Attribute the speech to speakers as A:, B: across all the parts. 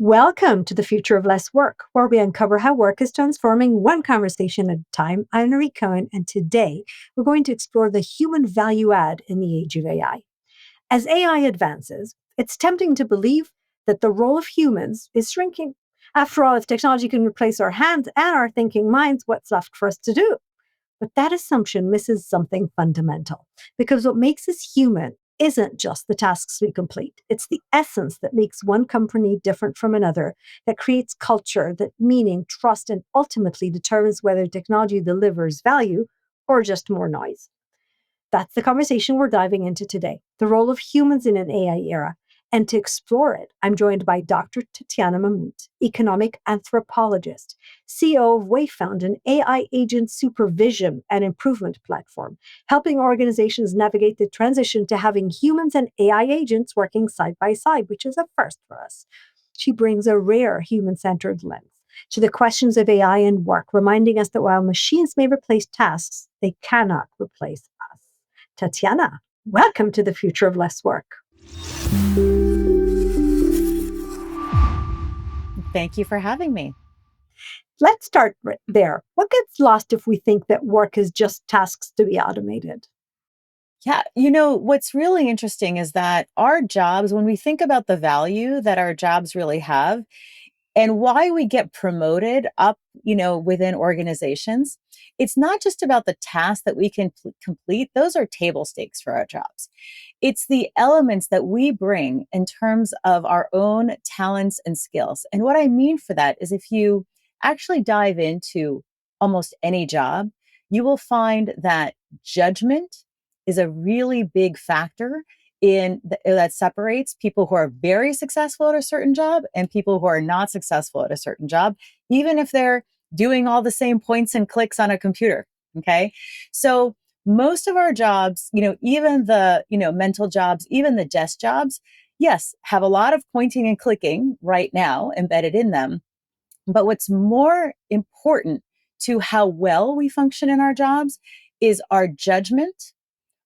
A: Welcome to the Future of Less Work, where we uncover how work is transforming one conversation at a time. I'm Nirit Cohen, and today we're going to explore the human value add in the age of AI. As AI advances, it's tempting to believe that the role of humans is shrinking. After all, if technology can replace our hands and our thinking minds, what's left for us to do? But that assumption misses something fundamental, because what makes us human isn't just the tasks we complete. It's the essence that makes one company different from another, that creates culture, that meaning, trust, and ultimately determines whether technology delivers value or just more noise. That's the conversation we're diving into today, the role of humans in an AI era. And to explore it, I'm joined by Dr. Tatyana Mamut, economic anthropologist, CEO of Wayfound, an AI agent supervision and improvement platform, helping organizations navigate the transition to having humans and AI agents working side by side, which is a first for us. She brings a rare human-centered lens to the questions of AI and work, reminding us that while machines may replace tasks, they cannot replace us. Tatyana, welcome to the Future of Less Work.
B: Thank you for having me.
A: Let's start right there. What gets lost if we think that work is just tasks to be automated?
B: Yeah, what's really interesting is that our jobs, when we think about the value that our jobs really have and why we get promoted up, within organizations, it's not just about the tasks that we can complete. Those are table stakes for our jobs. It's the elements that we bring in terms of our own talents and skills. And what I mean for that is if you actually dive into almost any job, you will find that judgment is a really big factor that separates people who are very successful at a certain job and people who are not successful at a certain job, even if they're doing all the same points and clicks on a computer. Okay. So most of our jobs, even the, mental jobs, even the desk jobs, yes, have a lot of pointing and clicking right now embedded in them. But what's more important to how well we function in our jobs is our judgment,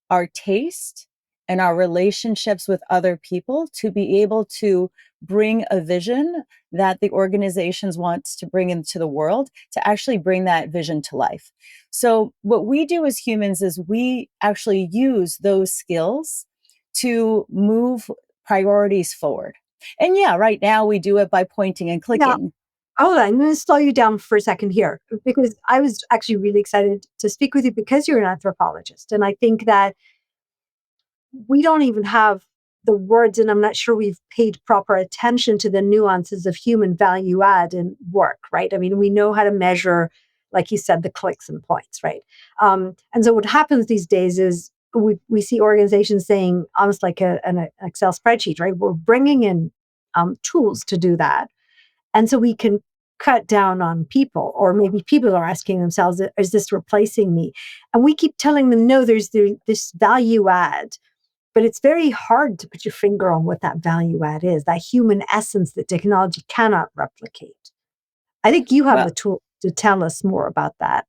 B: our taste, and our relationships with other people to be able to bring a vision that the organizations want to bring into the world, to actually bring that vision to life. So what we do as humans is we actually use those skills to move priorities forward. And yeah, right now we do it by pointing and
A: Now,
B: clicking.
A: hold on, I'm going to slow you down for a second here because I was actually really excited to speak with you because you're an anthropologist. And I think that we don't even have the words, and I'm not sure we've paid proper attention to the nuances of human value add in work, right? I mean, we know how to measure, like you said, the clicks and points, right? And so what happens these days is we see organizations saying almost like an Excel spreadsheet, right? We're bringing in tools to do that. And so we can cut down on people, or maybe people are asking themselves, is this replacing me? And we keep telling them, no, there's this value add. But it's very hard to put your finger on what that value add is, that human essence that technology cannot replicate. I think you have
B: Well,
A: the tool to tell us more about that.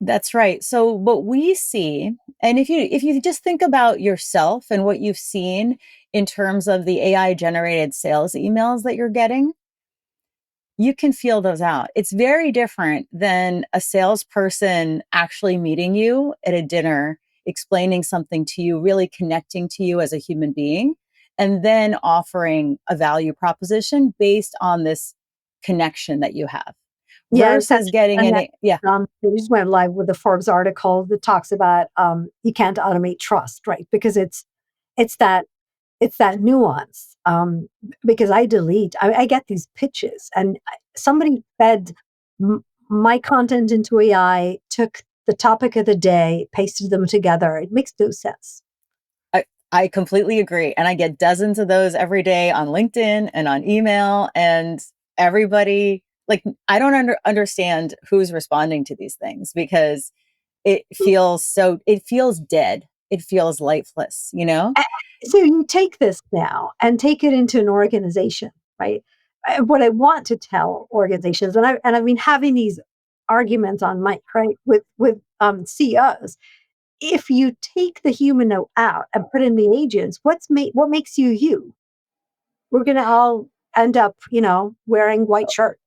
B: that's right. So what we see, and if you just think about yourself and what you've seen in terms of the AI generated sales emails that you're getting, you can feel those out. It's very different than a salesperson actually meeting you at a dinner, explaining something to you, really connecting to you as a human being, and then offering a value proposition based on this connection that you have
A: Yeah,
B: versus
A: essentially.
B: getting
A: And
B: an,
A: that,
B: yeah,
A: we just went live with the Forbes article that talks about you can't automate trust, right? Because it's that it's that nuance. Because I get these pitches, and somebody fed my content into AI, took the topic of the day, pasted them together. It makes no sense.
B: I completely agree. And I get dozens of those every day on LinkedIn and on email. And everybody, like, I don't understand who's responding to these things because it feels dead. It feels lifeless, you know?
A: A- So you take this now and take it into an organization, right? What I want to tell organizations, and I've been having these arguments on mic, right, with CEOs. If you take the human note out and put in the agents, what makes you you? We're going to all end up, wearing white shirt.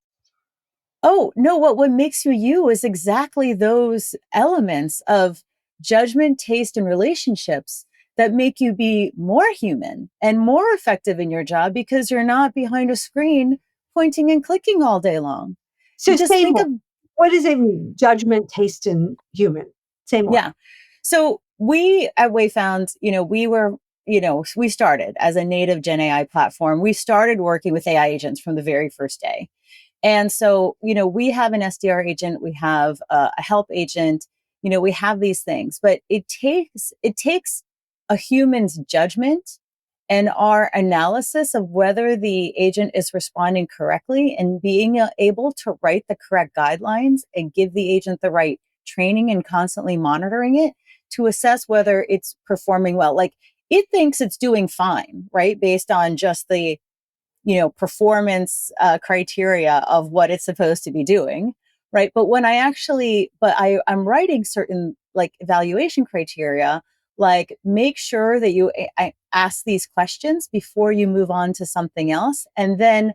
B: Oh, no, what makes you you is exactly those elements of judgment, taste, and relationships that make you be more human and more effective in your job because you're not behind a screen pointing and clicking all day long.
A: So
B: Just
A: say
B: think
A: more.
B: of,
A: What does it mean? Judgment, taste, and human. Say more.
B: yeah. So we at Wayfound, we started as a native Gen AI platform. We started working with AI agents from the very first day. And so, we have an SDR agent, we have a help agent, we have these things, but it takes a human's judgment and our analysis of whether the agent is responding correctly and being able to write the correct guidelines and give the agent the right training and constantly monitoring it to assess whether it's performing well. Like it thinks it's doing fine, right? Based on just the performance criteria of what it's supposed to be doing, right? But when I'm writing certain like evaluation criteria, like make sure that I ask these questions before you move on to something else, and then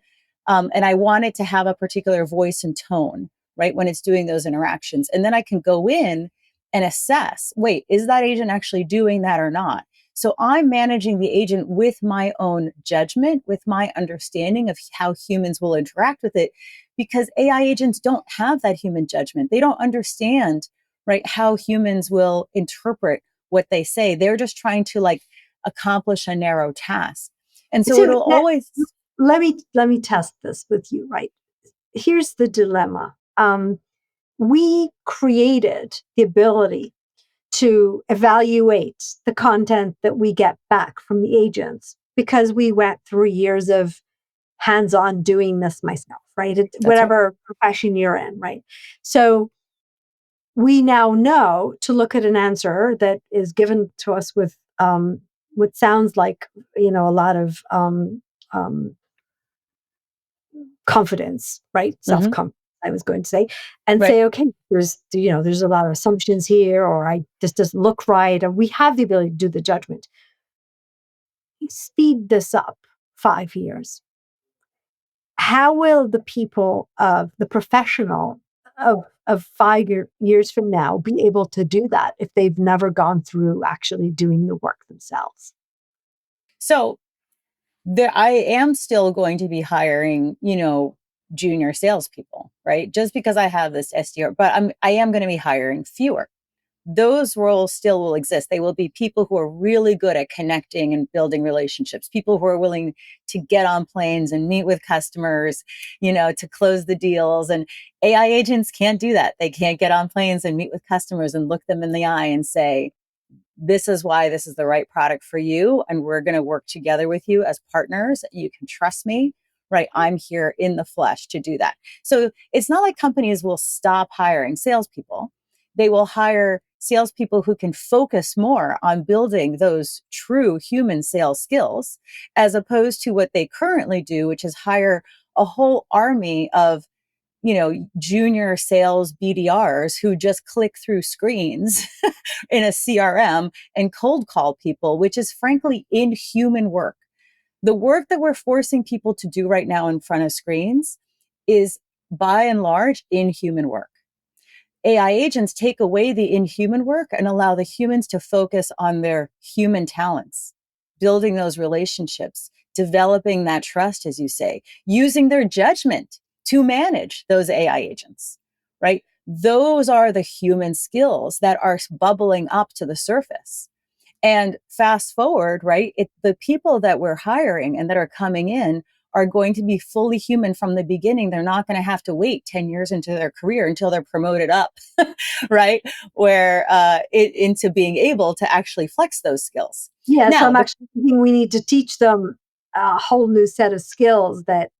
B: and I want it to have a particular voice and tone, right, when it's doing those interactions, and then I can go in and assess. Wait, is that agent actually doing that or not? So I'm managing the agent with my own judgment, with my understanding of how humans will interact with it, because AI agents don't have that human judgment. They don't understand, right, how humans will interpret what they say. They're just trying to like accomplish a narrow task. And so
A: So
B: it'll always,
A: let me test this with you, right? Here's the dilemma. We created the ability to evaluate the content that we get back from the agents because we went through years of hands-on doing this myself, right?
B: that's right.
A: Whatever profession you're in, right? So we now know to look at an answer that is given to us with what sounds like a lot of um, confidence, right? Self
B: Hmm.
A: confidence. I was going to say, and
B: Right.
A: say, okay, there's a lot of assumptions here, or this doesn't look right, and we have the ability to do the judgment. Speed this up 5 years. How will the people of the professional of 5 years from now be able to do that if they've never gone through actually doing the work themselves?
B: So I am still going to be hiring, junior salespeople, right? Just because I have this SDR, but I am going to be hiring fewer. Those roles still will exist. They will be people who are really good at connecting and building relationships, people who are willing to get on planes and meet with customers, to close the deals. And AI agents can't do that. They can't get on planes and meet with customers and look them in the eye and say, this is why this is the right product for you. And we're going to work together with you as partners. You can trust me, right? I'm here in the flesh to do that. So it's not like companies will stop hiring salespeople. They will hire salespeople who can focus more on building those true human sales skills, as opposed to what they currently do, which is hire a whole army of junior sales BDRs who just click through screens in a CRM and cold call people, which is frankly inhuman work. The work that we're forcing people to do right now in front of screens is by and large inhuman work. AI agents take away the inhuman work and allow the humans to focus on their human talents, building those relationships, developing that trust, as you say, using their judgment to manage those AI agents, right? Those are the human skills that are bubbling up to the surface. And fast forward, right? The people that we're hiring and that are coming in are going to be fully human from the beginning. They're not going to have to wait 10 years into their career until they're promoted up, right? Where into being able to actually flex those skills.
A: Yeah, so
B: Now,
A: I'm actually thinking we need to teach them a whole new set of skills that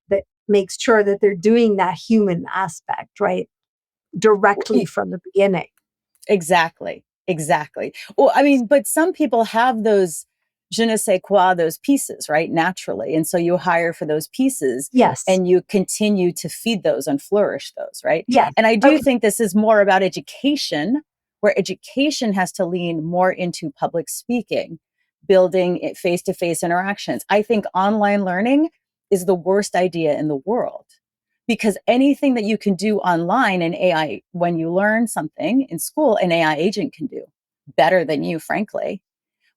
A: makes sure that they're doing that human aspect, right? Directly from the beginning.
B: exactly. Exactly. Well, I mean, but some people have those je ne sais quoi, those pieces, right? Naturally. And so you hire for those pieces
A: Yes.
B: and you continue to feed those and flourish those, right?
A: Yes.
B: And I do
A: Okay.
B: think this is more about education, where education has to lean more into public speaking, building face to face interactions. I think online learning is the worst idea in the world. Because anything that you can do online, an AI, when you learn something in school, an AI agent can do better than you, frankly.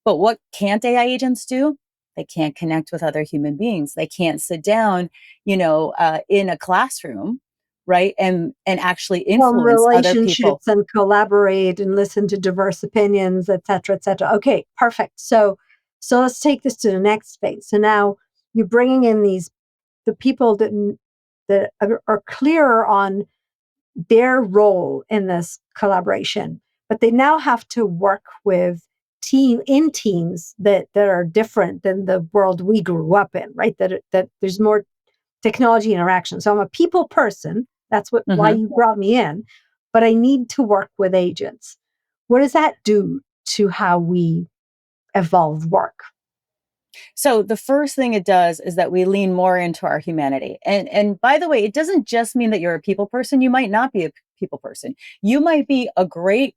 B: But what can't AI agents do? They can't connect with other human beings. They can't sit down, in a classroom, right, and actually
A: Form
B: influence other people.
A: relationships and collaborate and listen to diverse opinions, et cetera, et cetera. Okay, perfect. So let's take this to the next phase. So now you're bringing in the people that are clearer on their role in this collaboration, but they now have to work with teams that are different than the world we grew up in, right? That there's more technology interaction. So I'm a people person. That's why
B: Mhm.
A: you brought me in, but I need to work with agents. What does that do to how we evolve work?
B: So the first thing it does is that we lean more into our humanity. And by the way, it doesn't just mean that you're a people person. You might not be a people person. You might be a great,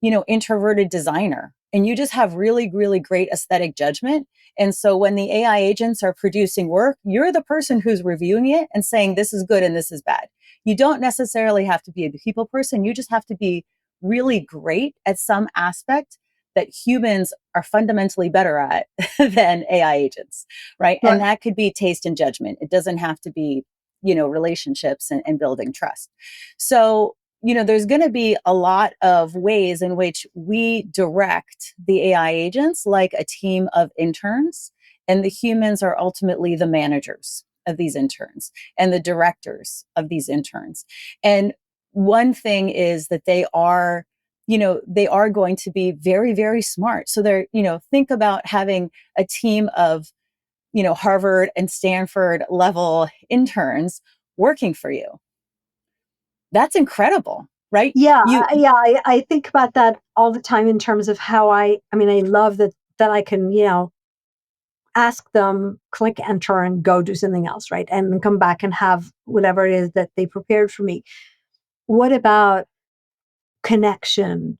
B: introverted designer, and you just have really, really great aesthetic judgment. And so when the AI agents are producing work, you're the person who's reviewing it and saying this is good and this is bad. You don't necessarily have to be a people person. You just have to be really great at some aspect that humans are fundamentally better at than AI agents, right? And
A: Right.
B: that could be taste and judgment. It doesn't have to be, relationships and building trust. So, there's going to be a lot of ways in which we direct the AI agents like a team of interns, and the humans are ultimately the managers of these interns and the directors of these interns. And one thing is that they are going to be very, very smart. So think about having a team of, Harvard and Stanford level interns working for you. That's incredible, right?
A: Yeah,
B: You
A: I think about that all the time in terms of how I mean, I love that I can, ask them, click enter and go do something else, right? And then come back and have whatever it is that they prepared for me. What about connection,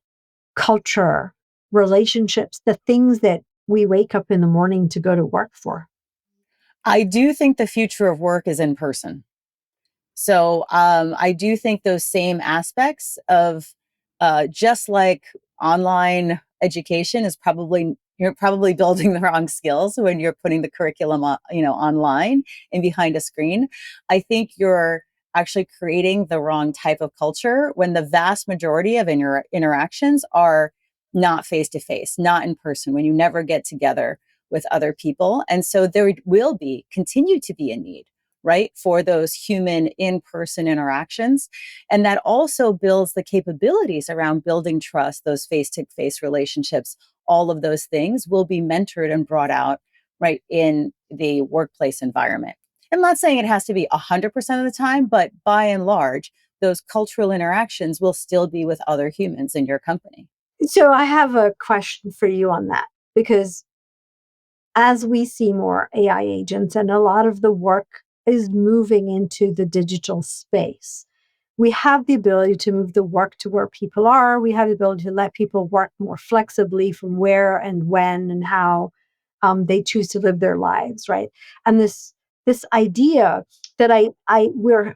A: culture, relationships, the things that we wake up in the morning to go to work for?
B: I do think the future of work is in person. So I do think those same aspects of just like online education is probably you're probably building the wrong skills when you're putting the curriculum online and behind a screen. I think you're actually creating the wrong type of culture when the vast majority of interactions are not face to face, not in person, when you never get together with other people. And so there will continue to be a need, right, for those human in-person interactions. And that also builds the capabilities around building trust, those face-to-face relationships. All of those things will be mentored and brought out, right, in the workplace environment. I'm not saying it has to be 100% of the time, but by and large, those cultural interactions will still be with other humans in your company.
A: So I have a question for you on that because as we see more AI agents and a lot of the work is moving into the digital space, we have the ability to move the work to where people are. We have the ability to let people work more flexibly from where and when and how they choose to live their lives, right? And this idea that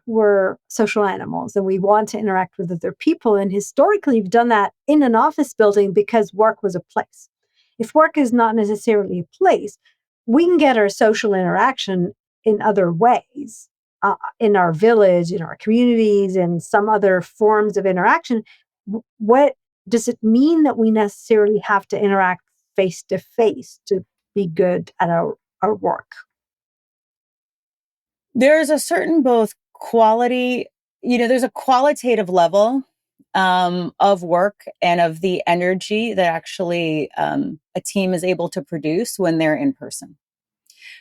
A: we're social animals and we want to interact with other people, and historically we've done that in an office building because work was a place. If work is not necessarily a place, we can get our social interaction in other ways, in our village, in our communities, and some other forms of interaction. What does it mean that we necessarily have to interact face to face to be good at our work?
B: There's a certain both quality, there's a qualitative level of work and of the energy that actually a team is able to produce when they're in person.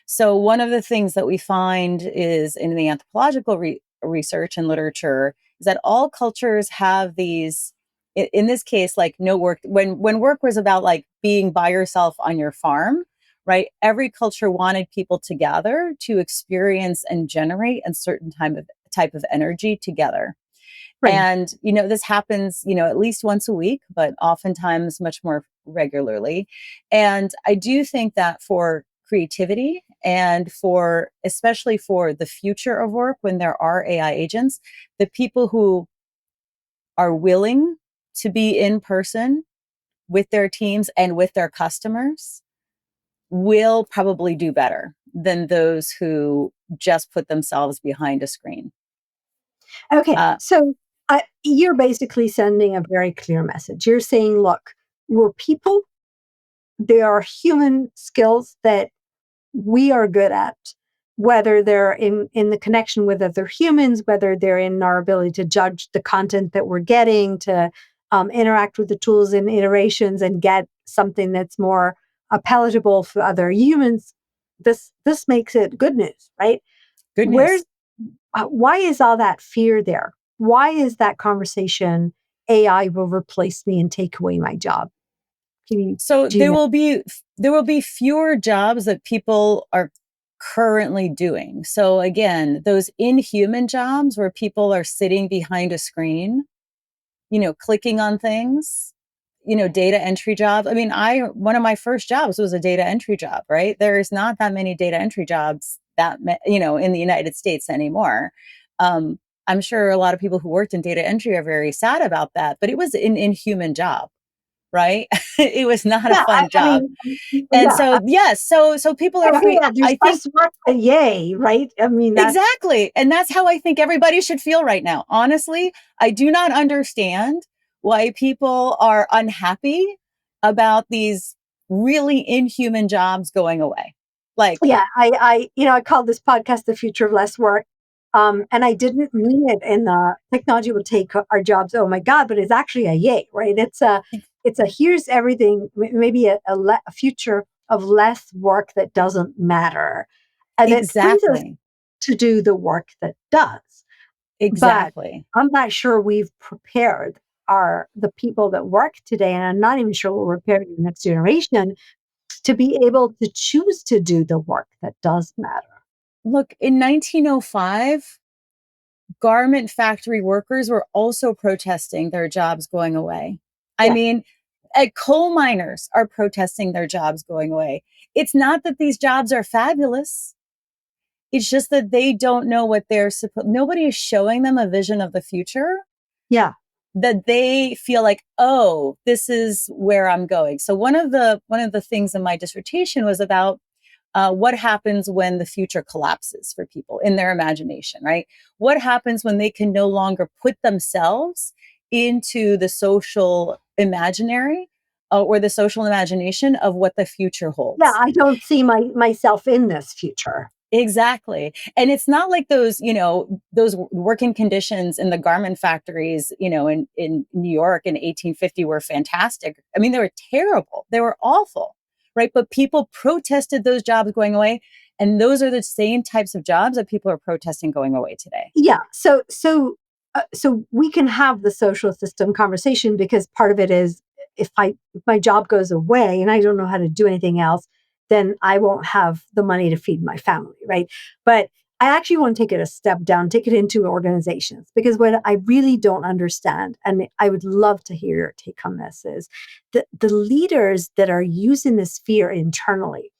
B: So, one of the things that we find is in the anthropological research and literature is that all cultures have these. In this case, like no work, when work was about like being by yourself on your farm, right? Every culture wanted people to gather to experience and generate a certain type of energy together.
A: Right.
B: And, this happens, at least once a week, but oftentimes much more regularly. And I do think that for creativity and for especially for the future of work when there are AI agents, the people who are willing to be in person with their teams and with their customers will probably do better than those who just put themselves behind a screen.
A: Okay,
B: Uh,
A: so you're basically sending a very clear message. You're saying, look, we're people. There are human skills that we are good at, whether they're in the connection with other humans, whether they're in our ability to judge the content that we're getting, to interact with the tools and iterations and get something that's more palatable for other humans. This makes it good news, right?
B: Good
A: Where's
B: news.
A: why is all that fear there? Why is that conversation? AI will replace me and take away my job. Can you
B: So
A: do you know?
B: there will be fewer jobs that people are currently doing. So again, those inhuman jobs where people are sitting behind a screen, clicking on things, data entry jobs. I mean, I one of my first jobs was a data entry job, right? There's not that many data entry jobs in the United States anymore. I'm sure a lot of people who worked in data entry are very sad about that, but it was an inhuman job, right? It was not a
A: Yeah,
B: fun
A: I
B: job.
A: mean,
B: And
A: yeah,
B: so, yes, so people are free.
A: yeah, there's
B: I think
A: less work, but yay, right? I mean, that's
B: exactly. And that's how I think everybody should feel right now. Honestly, I do not understand why people are unhappy about these really inhuman jobs going away. Like,
A: yeah. I called this podcast "The Future of Less Work," and I didn't mean it in the technology will take our jobs. Oh my god! But it's actually a yay, right? It's a here's everything. Maybe a future of less work that doesn't matter, and it frees us
B: exactly.
A: to do the work that does. But
B: Exactly.
A: I'm not sure we've prepared the people that work today, and I'm not even sure we're preparing the next generation to be able to choose to do the work that does matter.
B: Look, in 1905, garment factory workers were also protesting their jobs going away. I
A: Yeah,
B: mean, coal miners are protesting their jobs going away. It's not that these jobs are fabulous. It's just that they don't know what they're supposed. Nobody is showing them a vision of the future
A: yeah,
B: that they feel like, oh, this is where I'm going. So one of the things in my dissertation was about what happens when the future collapses for people in their imagination, right? What happens when they can no longer put themselves into the social imaginary or the social imagination of what the future
A: yeah.
B: holds?
A: I don't see myself in this future.
B: Exactly. And it's not like those working conditions in the garment factories, in New York in 1850 were fantastic. I mean, they were terrible. They were awful. Right. But people protested those jobs going away. And those are the same types of jobs that people are protesting going away today.
A: Yeah. So we can have the social system conversation because part of it is if my job goes away and I don't know how to do anything else, then I won't have the money to feed my family, right? But I actually want to take it a step down, take it into organizations because what I really don't understand, and I would love to hear your take on this, is the leaders that are using this fear internally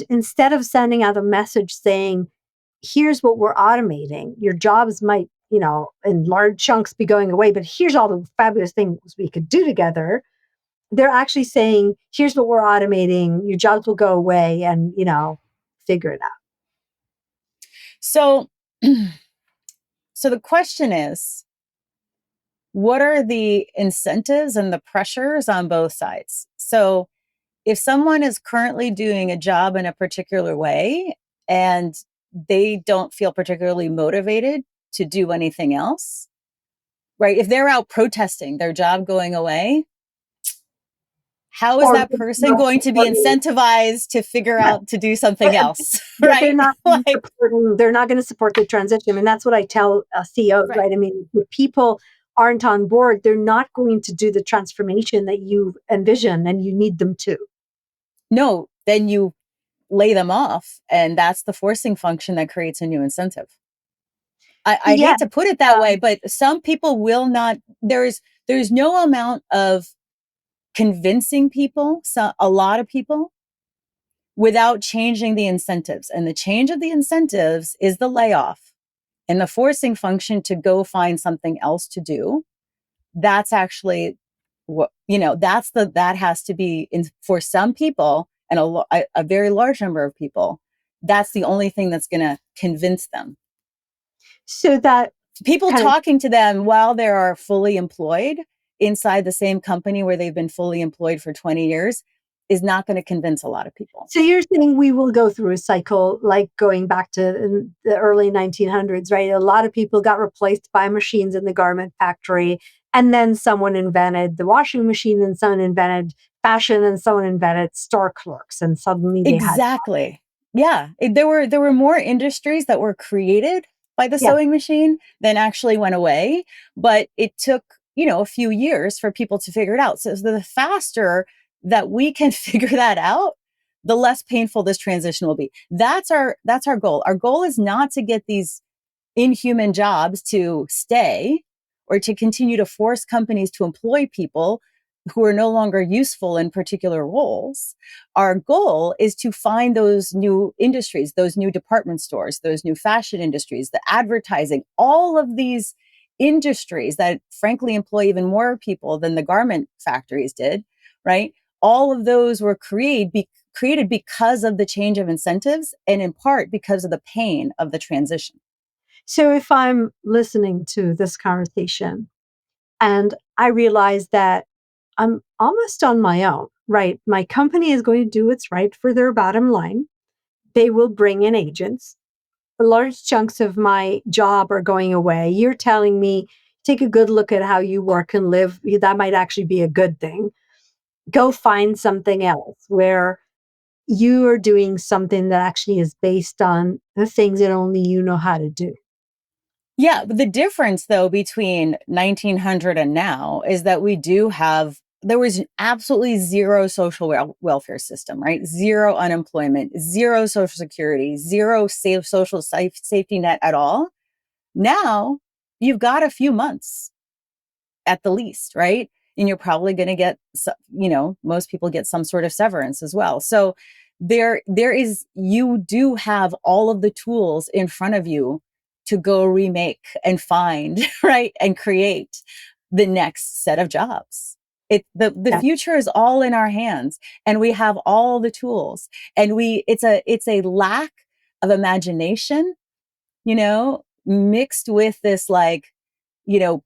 A: instead of sending out a message saying, here's what we're automating. Your jobs might, in large chunks be going away, but here's all the fabulous things we could do together. They're actually saying, here's what we're automating. Your jobs will go away and, figure it out.
B: So, so the question is, what are the incentives and the pressures on both sides? So if someone is currently doing a job in a particular way and they don't feel particularly motivated to do anything else, right? If they're out protesting their job going away, how is
A: Or
B: that
A: they're
B: person
A: not
B: going to be
A: supporting,
B: incentivized to figure
A: right,
B: out to do something else,
A: that they're
B: right?
A: not
B: Like,
A: supporting, they're not going to support the transition. And that's what I tell CEOs,
B: right.
A: right? I mean, if people aren't on board, they're not going to do the transformation that you envision and you need them to.
B: No, then you lay them off. And that's the forcing function that creates a new incentive. I
A: Yeah.
B: hate to put it that way,
A: Um,
B: but some people will not. There's no amount of convincing people, so a lot of people, without changing the incentives. And the change of the incentives is the layoff and the forcing function to go find something else to do. That's actually what, that has to be in, for some people, and a very large number of people, that's the only thing that's going to convince them.
A: So that
B: People
A: kind of,
B: talking to them while they are fully employed inside the same company where they've been fully employed for 20 years is not going to convince a lot of people.
A: so you're saying we will go through a cycle like going back to the early 1900s, right? A lot of people got replaced by machines in the garment factory. And then someone invented the washing machine, and someone invented fashion, and someone invented store clerks. And suddenly they had,
B: Exactly. Yeah. There were more industries that were created by the
A: yeah.
B: sewing machine than actually went away. But it took, a few years for people to figure it out. So the faster that we can figure that out, the less painful this transition will be. That's our goal. Our goal is not to get these inhuman jobs to stay or to continue to force companies to employ people who are no longer useful in particular roles. Our goal is to find those new industries, those new department stores, those new fashion industries, the advertising, all of these industries that frankly employ even more people than the garment factories did, right? All of those were created because of the change of incentives and in part because of the pain of the transition.
A: So if I'm listening to this conversation and I realize that I'm almost on my own, right? My company is going to do what's right for their bottom line. They will bring in agents. Large chunks of my job are going away. You're telling me, take a good look at how you work and live. That might actually be a good thing. Go find something else where you are doing something that actually is based on the things that only you know how to do.
B: Yeah, but the difference though between 1900 and now is that there was absolutely zero social welfare system, right? Zero unemployment, zero social security, zero safety net at all. Now you've got a few months at the least, right? And you're probably going to get, most people get some sort of severance as well. So you do have all of the tools in front of you to go remake and find, right? And create the next set of jobs. The
A: Yeah.
B: future is all in our hands and we have all the tools and it's a lack of imagination, mixed with this like,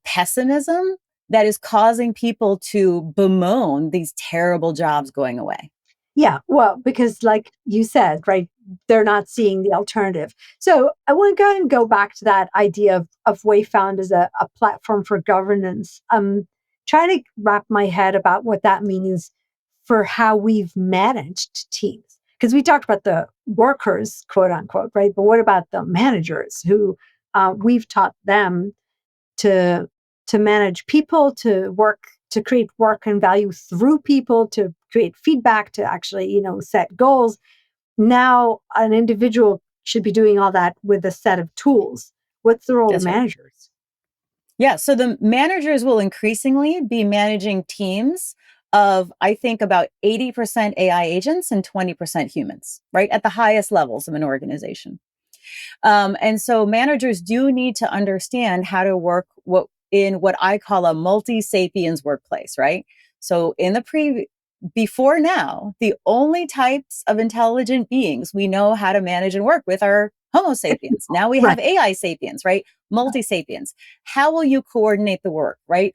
B: pessimism that is causing people to bemoan these terrible jobs going away.
A: Yeah, well, because like you said, right, they're not seeing the alternative. So I want to go and go back to that idea of Wayfound as a platform for governance. Trying to wrap my head about what that means for how we've managed teams. Because we talked about the workers, quote unquote, right? But what about the managers who we've taught them to manage people, to work, to create work and value through people, to create feedback, to actually set goals. Now an individual should be doing all that with a set of tools. What's the role of
B: That's right.
A: managers?
B: Yeah. So the managers will increasingly be managing teams of, I think, about 80% AI agents and 20% humans, right? At the highest levels of an organization. And so managers do need to understand how to work in what I call a multi-sapiens workplace, right? So before now, the only types of intelligent beings we know how to manage and work with are Homo sapiens. Now we
A: Right.
B: have AI sapiens, right? Multi-sapiens. How will you coordinate the work, right?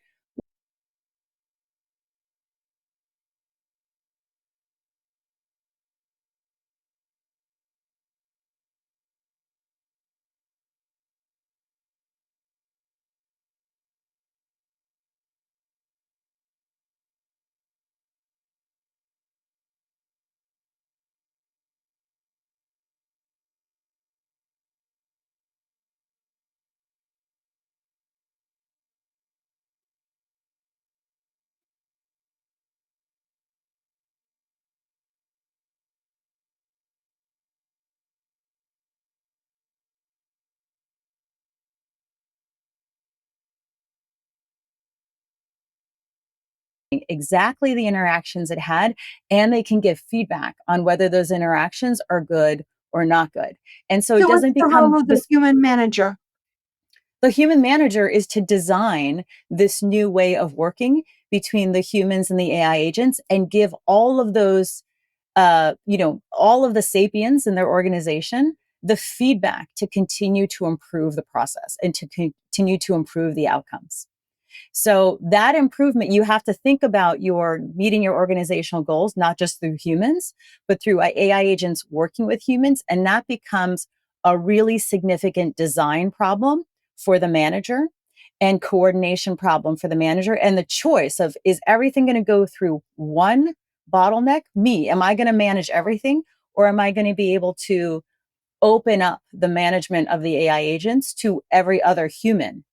B: exactly the interactions it had, and they can give feedback on whether those interactions are good or not good. And so it
A: So what's
B: doesn't
A: the
B: become
A: role of the human manager?
B: the human manager is to design this new way of working between the humans and the AI agents and give all of those, all of the sapiens in their organization the feedback to continue to improve the process and to continue to improve the outcomes. So that improvement, you have to think about your meeting your organizational goals, not just through humans, but through AI agents working with humans. And that becomes a really significant design problem for the manager and coordination problem for the manager. And the choice of, is everything going to go through one bottleneck? Me, am I going to manage everything? Or am I going to be able to open up the management of the AI agents to every other human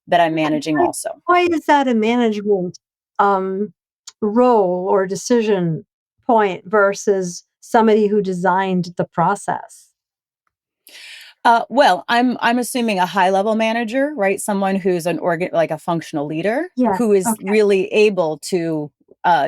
B: that I'm managing
A: Why,
B: also?
A: why is that a management um, role or decision point versus somebody who designed the process?
B: Well, I'm assuming a high level manager, right? Someone who's an like a functional leader
A: Yes.
B: who is
A: Okay.
B: really able to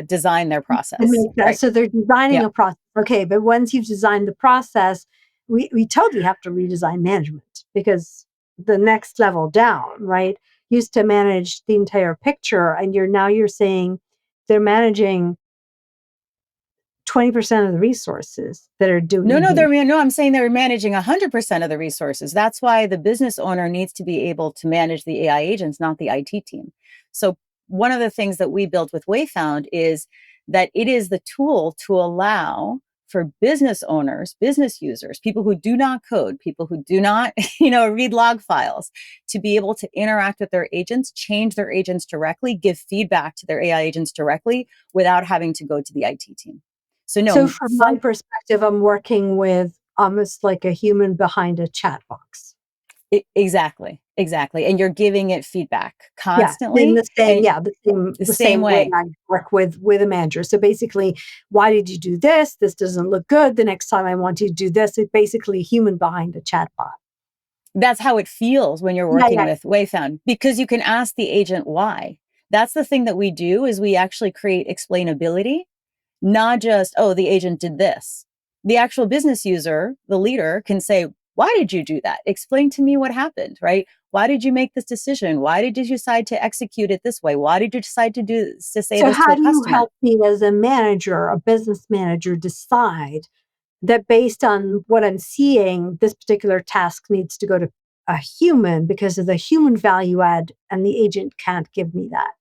B: design their
A: It
B: process,
A: makes sense.
B: right?
A: So they're designing
B: Yeah.
A: a process. Okay, but once you've designed the process, we totally have to redesign management because the next level down, right? Used to manage the entire picture, and you're saying they're managing 20% of the resources that are due
B: No, no,
A: engagement.
B: I'm saying they're managing 100% of the resources. That's why the business owner needs to be able to manage the AI agents, not the IT team. So one of the things that we built with Wayfound is that it is the tool to allow for business owners, business users, people who do not code, people who do not, read log files, to be able to interact with their agents, change their agents directly, give feedback to their AI agents directly without having to go to the IT team. So
A: So
B: no,
A: from my perspective, I'm working with almost like a human behind a chat box.
B: Exactly, exactly, and you're giving it feedback
A: Yeah, in
B: constantly,
A: the same
B: and
A: yeah,
B: the
A: the
B: same
A: same way
B: way.
A: I work with a manager. So basically, why did you do this? This doesn't look good. The next time I want you to do this. It's basically a human behind a chatbot.
B: That's how it feels when you're
A: Yeah,
B: working
A: yeah.
B: with Wayfound, because you can ask the agent why. That's the thing that we do, is we actually create explainability, not just, oh, the agent did this. The actual business user, the leader, can say, why did you do that? Explain to me what happened, right? Why did you make this decision? Why did you decide to execute it this way? Why did you decide to say
A: So
B: this to
A: how
B: a
A: do you
B: customer?
A: help me as a manager, a business manager, decide that based on what I'm seeing, this particular task needs to go to a human because of the human value add, and the agent can't give me that.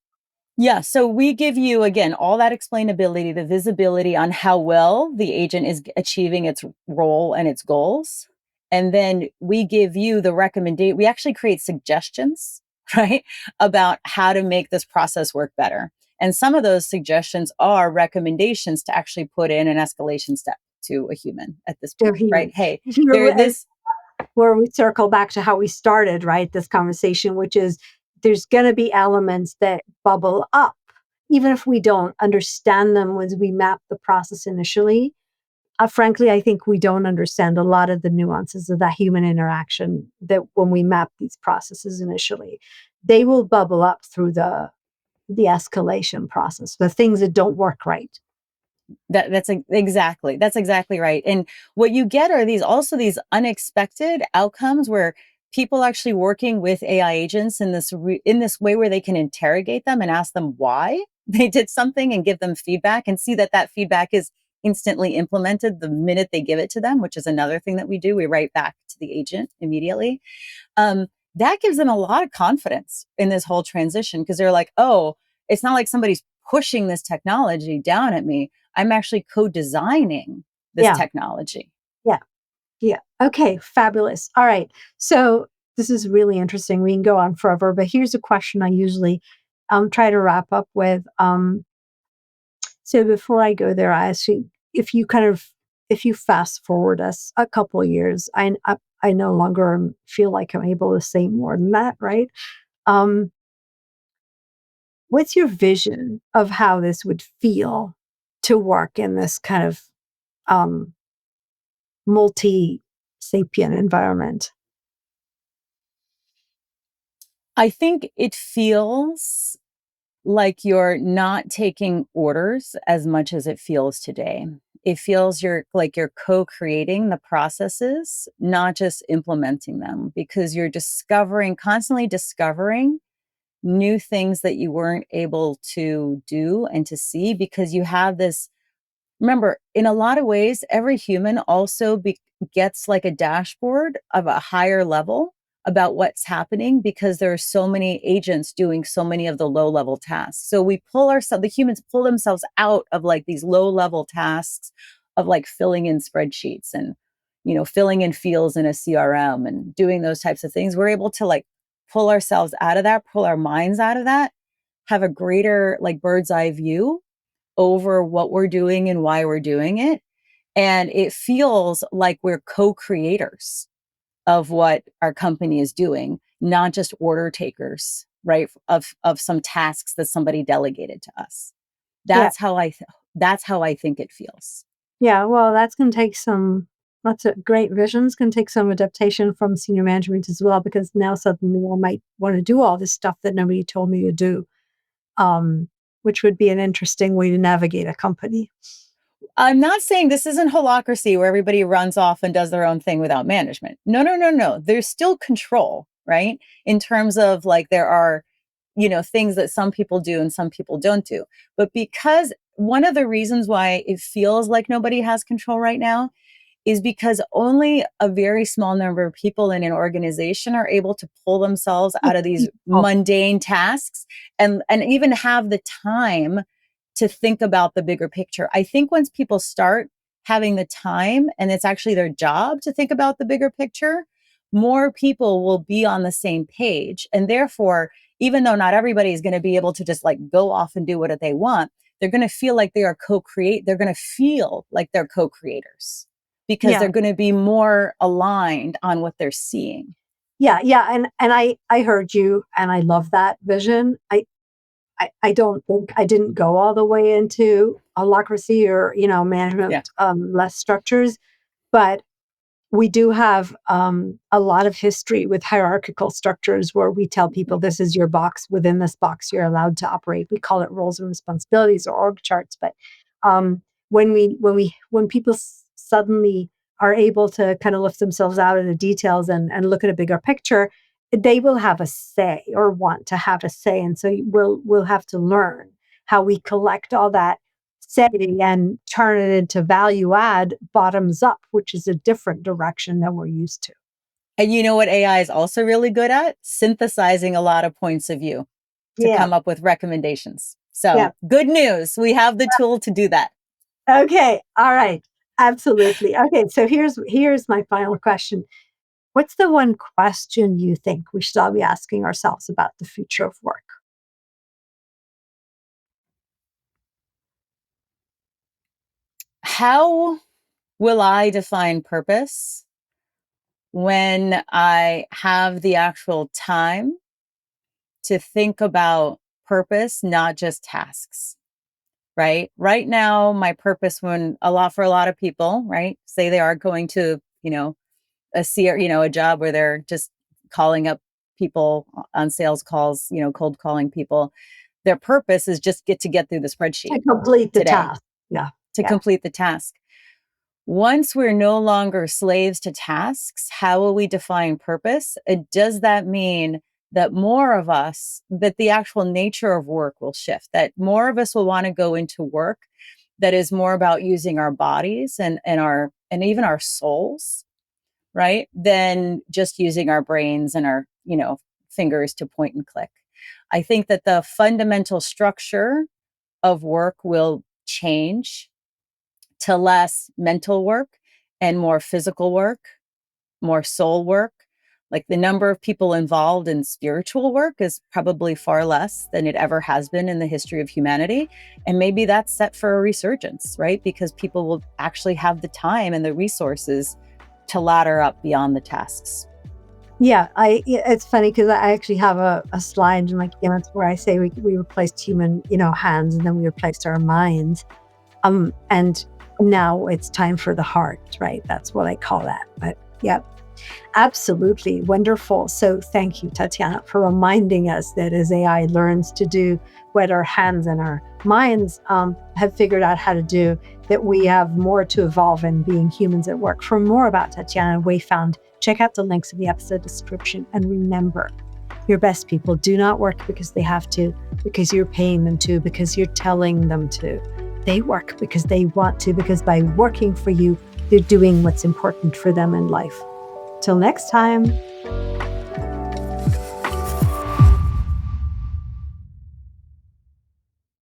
B: Yeah, so we give you, again, all that explainability, the visibility on how well the agent is achieving its role and its goals. And then we give you the recommendation. We actually create suggestions, right, about how to make this process work better. And some of those suggestions are recommendations to actually put in an escalation step to a human at this
A: To a
B: point, right?
A: human.
B: Hey,
A: Here,
B: there, this,
A: where we circle back to how we started, right? This conversation, which is there's going to be elements that bubble up, even if we don't understand them as we map the process initially. Frankly, I think we don't understand a lot of the nuances of that human interaction that when we map these processes initially, they will bubble up through the escalation process, the things that don't work right.
B: that's exactly right. And what you get are these unexpected outcomes where people actually working with AI agents in this way where they can interrogate them and ask them why they did something and give them feedback, and see that that feedback is instantly implemented the minute they give it to them, which is another thing that we do. We write back to the agent immediately. um, that gives them a lot of confidence in this whole transition, because they're like, oh, it's not like somebody's pushing this technology down at me. I'm actually co-designing this
A: Yeah,
B: technology.
A: yeah, yeah. Okay, fabulous. All right. So this is really interesting. We can go on forever, but here's a question I usually try to wrap up with. So before I go there, I ask you if you kind of if you fast forward us a couple of years, I no longer feel like I'm able to say more than that, right? Um, what's your vision of how this would feel to work in this kind of um, multi sapient environment?
B: I think it feels like you're not taking orders as much as it feels today. It feels you're co-creating the processes, not just implementing them, because you're constantly discovering new things that you weren't able to do and to see, because you have this. Remember, in a lot of ways, every human also gets like a dashboard of a higher level about what's happening, because there are so many agents doing so many of the low level tasks. So the humans pull themselves out of like these low level tasks of like filling in spreadsheets and, filling in fields in a CRM and doing those types of things. We're able to like pull ourselves out of that, pull our minds out of that, have a greater like bird's eye view over what we're doing and why we're doing it. And it feels like we're co-creators of what our company is doing, not just order takers, right? Of some tasks that somebody delegated to us.
A: Yeah.
B: That's how I think it feels.
A: Yeah. Well, that's going to take lots of great visions, can take some adaptation from senior management as well, because now suddenly one might want to do all this stuff that nobody told me to do, which would be an interesting way to navigate a company.
B: I'm not saying this isn't holacracy where everybody runs off and does their own thing without management. No, no, no, no. There's still control, right? In terms of like there are, things that some people do and some people don't do. But because one of the reasons why it feels like nobody has control right now is because only a very small number of people in an organization are able to pull themselves out of these
A: Oh,
B: mundane tasks and even have the time to think about the bigger picture. I think once people start having the time and it's actually their job to think about the bigger picture, more people will be on the same page. And therefore, even though not everybody is going to be able to just like go off and do what they want, they're going to feel like they're going to feel like they're co-creators, because
A: yeah.
B: they're going to be more aligned on what they're seeing.
A: Yeah. Yeah. And I heard you, and I love that vision. I don't think I didn't go all the way into holacracy or,
B: Yeah.
A: management, less structures, but we do have a lot of history with hierarchical structures where we tell people this is your box. Within this box, you're allowed to operate. We call it roles and responsibilities or org charts. But when people suddenly are able to kind of lift themselves out of the details and look at a bigger picture, they will have a say or want to have a say. And so we'll have to learn how we collect all that setting and turn it into value add bottoms up, which is a different direction than we're used to.
B: And you know what AI is also really good at? Synthesizing a lot of points of view to
A: Yeah.
B: come up with recommendations.
A: Yeah.
B: So good news. We have the tool to do that.
A: Okay. All right. Absolutely. Okay. So here's my final question. What's the one question you think we should all be asking ourselves about the future of work?
B: How will I define purpose when I have the actual time to think about purpose, not just tasks? Right? Right now, my purpose for a lot of people, right, say they are going to, a job where they're just calling up people on sales calls, cold calling people. Their purpose is just get through the spreadsheet
A: To complete the
B: today,
A: task. Yeah.
B: to
A: Yeah.
B: complete the task. Once we're no longer slaves to tasks, how will we define purpose? Does that mean that that the actual nature of work will shift, that more of us will want to go into work that is more about using our bodies and even our souls, right? Than just using our brains and our, fingers to point and click. I think that the fundamental structure of work will change to less mental work and more physical work, more soul work. Like the number of people involved in spiritual work is probably far less than it ever has been in the history of humanity. And maybe that's set for a resurgence, right? Because people will actually have the time and the resources to ladder up beyond the tasks.
A: Yeah, it's funny because I actually have a slide in my keynotes where I say we replaced human, hands, and then we replaced our minds. And now it's time for the heart, right? That's what I call that. But yeah. Absolutely wonderful. So thank you, Tatyana, for reminding us that as AI learns to do what our hands and our minds have figured out how to do, that we have more to evolve in being humans at work. For more about Tatyana Wayfound, check out the links in the episode description. And remember, your best people do not work because they have to, because you're paying them to, because you're telling them to. They work because they want to, because by working for you, they're doing what's important for them in life. Till next time.